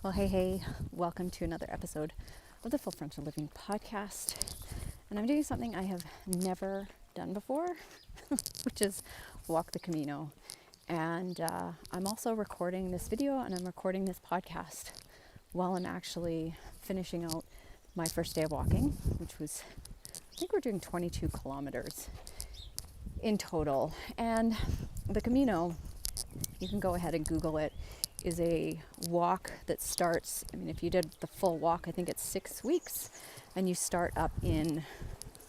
Well, hey, welcome to another episode of the Frontal Living podcast. And I'm doing something I have never done before, which is walk the Camino. And I'm also recording this video and I'm recording this podcast while I'm actually finishing out my first day of walking, which was, I think we're doing 22 kilometers in total. And the Camino, you can go ahead and Google it, is a walk that starts, if you did the full walk, I think it's 6 weeks, and you start up in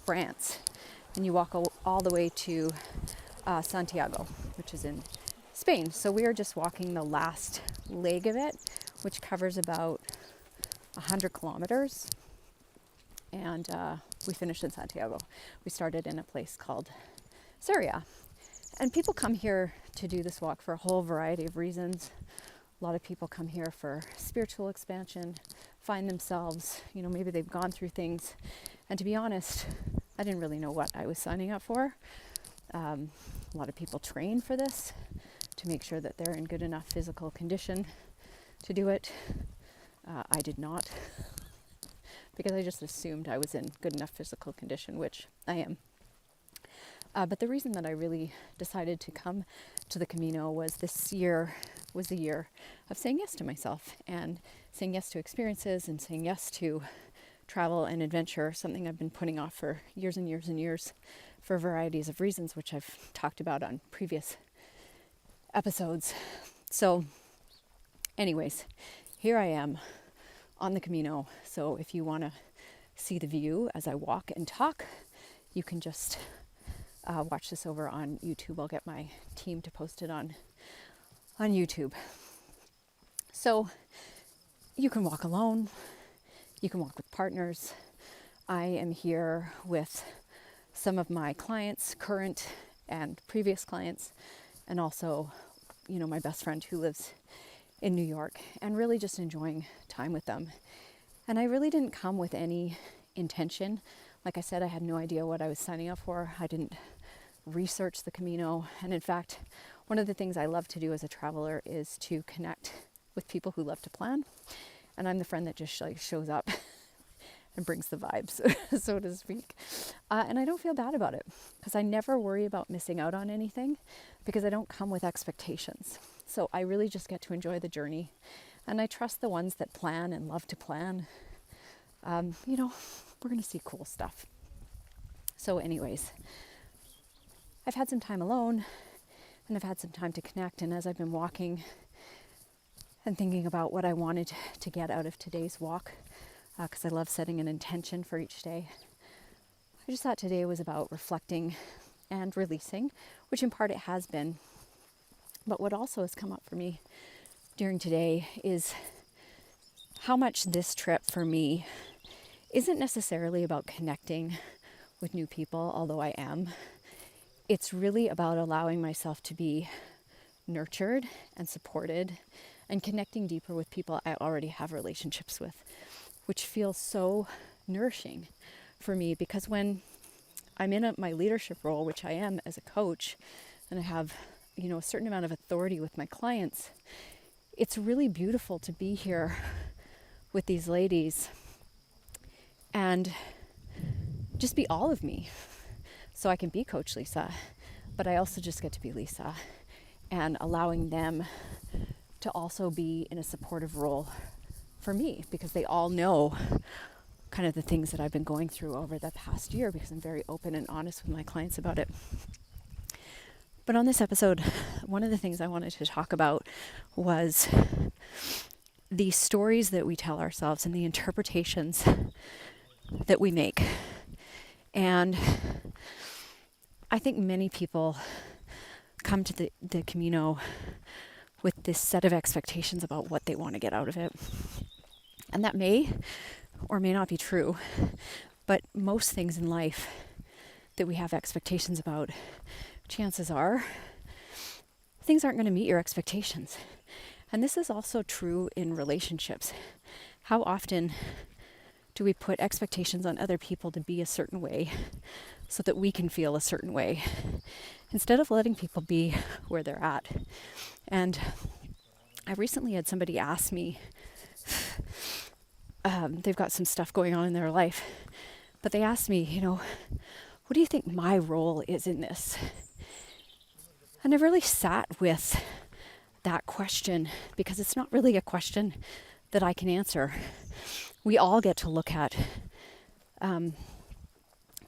France and you walk all the way to Santiago, which is in Spain. So we are just walking the last leg of it, which covers about 100 kilometers, and we finished in Santiago. We started in a place called Syria, and people come here to do this walk for a whole variety of reasons. A lot of people come here for spiritual expansion, find themselves, maybe they've gone through things. And to be honest, I didn't really know what I was signing up for. A lot of people train for this to make sure that they're in good enough physical condition to do it. I did not, because I just assumed I was in good enough physical condition, which I am. But the reason that I really decided to come to the Camino was this year was a year of saying yes to myself and saying yes to experiences and saying yes to travel and adventure, something I've been putting off for years and years and years for varieties of reasons, which I've talked about on previous episodes. So anyways, here I am on the Camino. So if you want to see the view as I walk and talk, you can just watch this over on YouTube. I'll get my team to post it on YouTube. So you can walk alone, you can walk with partners. I am here with some of my clients, current and previous clients, and also, my best friend who lives in New York, and really just enjoying time with them. And I really didn't come with any intention. Like I said, I had no idea what I was signing up for. I didn't research the Camino. And in fact, one of the things I love to do as a traveler is to connect with people who love to plan. And I'm the friend that just shows up and brings the vibes, so to speak. And I don't feel bad about it, because I never worry about missing out on anything, because I don't come with expectations. So I really just get to enjoy the journey. And I trust the ones that plan and love to plan. We're going to see cool stuff. So anyways, I've had some time alone, and I've had some time to connect. And as I've been walking and thinking about what I wanted to get out of today's walk, because I love setting an intention for each day, I just thought today was about reflecting and releasing, which in part it has been. But what also has come up for me during today is how much this trip for me isn't necessarily about connecting with new people, although I am. It's really about allowing myself to be nurtured and supported and connecting deeper with people I already have relationships with, which feels so nourishing for me, because when I'm in my leadership role, which I am as a coach, and I have, a certain amount of authority with my clients, it's really beautiful to be here with these ladies and just be all of me. So I can be Coach Lisa, but I also just get to be Lisa, and allowing them to also be in a supportive role for me, because they all know kind of the things that I've been going through over the past year, because I'm very open and honest with my clients about it. But on this episode, one of the things I wanted to talk about was the stories that we tell ourselves and the interpretations that we make. And I think many people come to the Camino with this set of expectations about what they want to get out of it. And that may or may not be true, but most things in life that we have expectations about, chances are things aren't going to meet your expectations. And this is also true in relationships. How often do we put expectations on other people to be a certain way so that we can feel a certain way, instead of letting people be where they're at? And I recently had somebody ask me they've got some stuff going on in their life. But they asked me, what do you think my role is in this? And I've really sat with that question because it's not really a question that I can answer. We all get to look at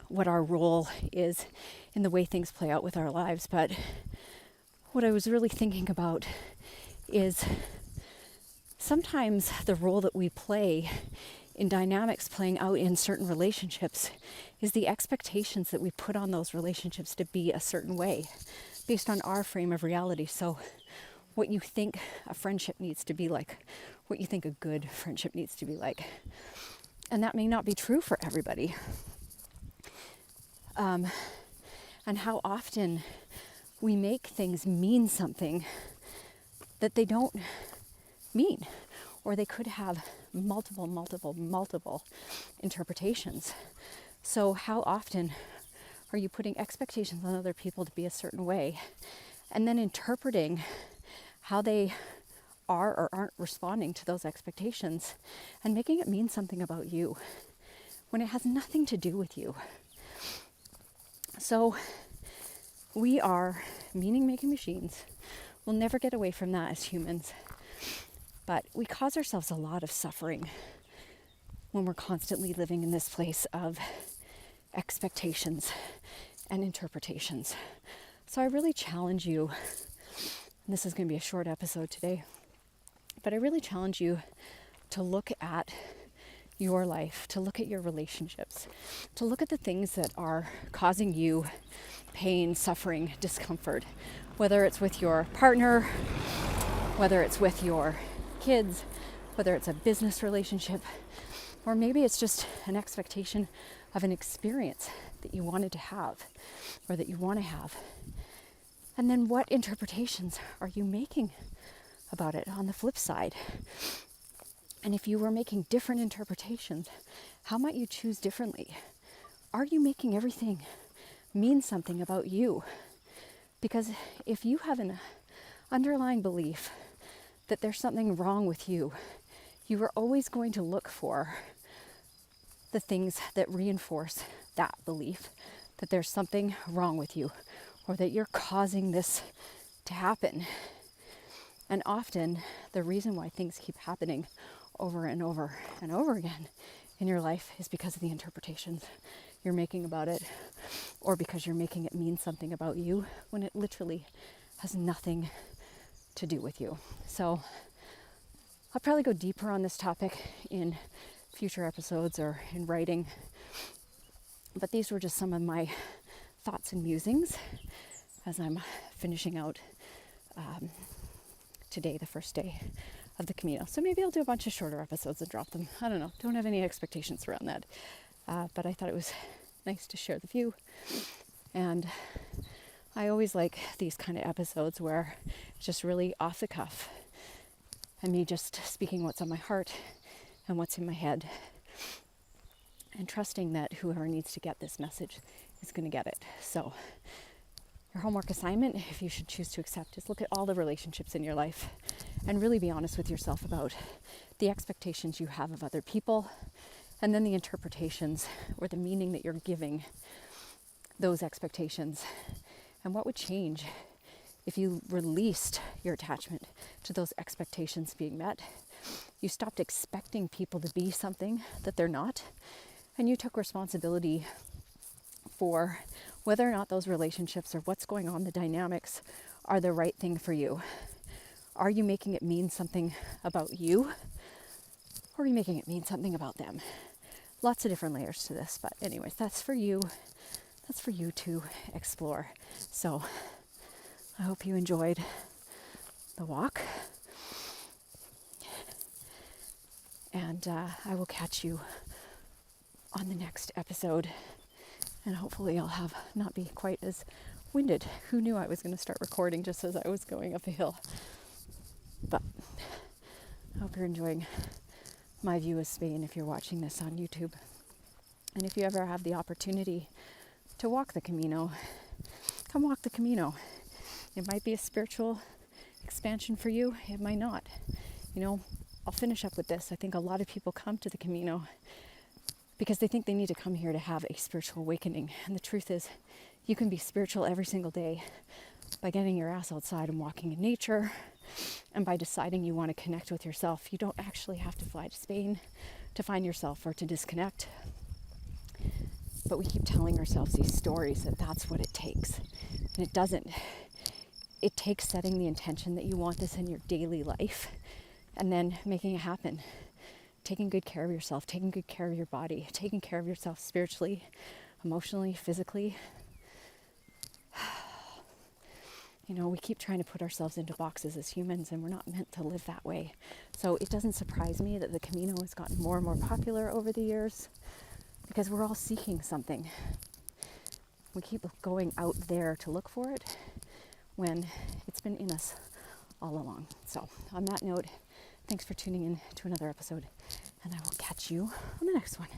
what our role is in the way things play out with our lives. But what I was really thinking about is sometimes the role that we play in dynamics playing out in certain relationships is the expectations that we put on those relationships to be a certain way based on our frame of reality. So what you think a friendship needs to be like, what you think a good friendship needs to be like. And that may not be true for everybody. And how often we make things mean something that they don't mean, or they could have multiple interpretations. So how often are you putting expectations on other people to be a certain way and then interpreting how they are or aren't responding to those expectations and making it mean something about you when it has nothing to do with you? So we are meaning-making machines. We'll never get away from that as humans. But we cause ourselves a lot of suffering when we're constantly living in this place of expectations and interpretations. So I really challenge you, and this is going to be a short episode today, but I really challenge you to look at your life, to look at your relationships, to look at the things that are causing you pain, suffering, discomfort, whether it's with your partner, whether it's with your kids, whether it's a business relationship, or maybe it's just an expectation of an experience that you wanted to have or that you want to have. And then what interpretations are you making about it on the flip side? And if you were making different interpretations, how might you choose differently? Are you making everything mean something about you? Because if you have an underlying belief that there's something wrong with you, you are always going to look for the things that reinforce that belief, that there's something wrong with you, or that you're causing this to happen. And often the reason why things keep happening over and over and over again in your life is because of the interpretations you're making about it, or because you're making it mean something about you when it literally has nothing to do with you. So I'll probably go deeper on this topic in future episodes or in writing, but these were just some of my thoughts and musings as I'm finishing out today, the first day of the Camino. So maybe I'll do a bunch of shorter episodes and drop them. I don't know. Don't have any expectations around that. But I thought it was nice to share the view. And I always like these kind of episodes where it's just really off the cuff and me just speaking what's on my heart and what's in my head, and trusting that whoever needs to get this message is going to get it. So your homework assignment, if you should choose to accept, is look at all the relationships in your life and really be honest with yourself about the expectations you have of other people, and then the interpretations or the meaning that you're giving those expectations. And what would change if you released your attachment to those expectations being met? You stopped expecting people to be something that they're not, and you took responsibility for whether or not those relationships or what's going on, the dynamics, are the right thing for you. Are you making it mean something about you, or are you making it mean something about them? Lots of different layers to this, but anyways, that's for you. That's for you to explore. So I hope you enjoyed the walk. And I will catch you on the next episode. And hopefully I'll have not be quite as winded. Who knew I was going to start recording just as I was going up a hill? But I hope you're enjoying my view of Spain if you're watching this on YouTube. And if you ever have the opportunity to walk the Camino, come walk the Camino. It might be a spiritual expansion for you. It might not. I'll finish up with this. I think a lot of people come to the Camino because they think they need to come here to have a spiritual awakening. And the truth is, you can be spiritual every single day by getting your ass outside and walking in nature, and by deciding you want to connect with yourself. You don't actually have to fly to Spain to find yourself or to disconnect. But we keep telling ourselves these stories that that's what it takes. And it doesn't. It takes setting the intention that you want this in your daily life and then making it happen. Taking good care of yourself, taking good care of your body, taking care of yourself spiritually, emotionally, physically. You know, we keep trying to put ourselves into boxes as humans, and we're not meant to live that way. So it doesn't surprise me that the Camino has gotten more and more popular over the years, because we're all seeking something. We keep going out there to look for it when it's been in us all along. So on that note, thanks for tuning in to another episode, and I will catch you on the next one.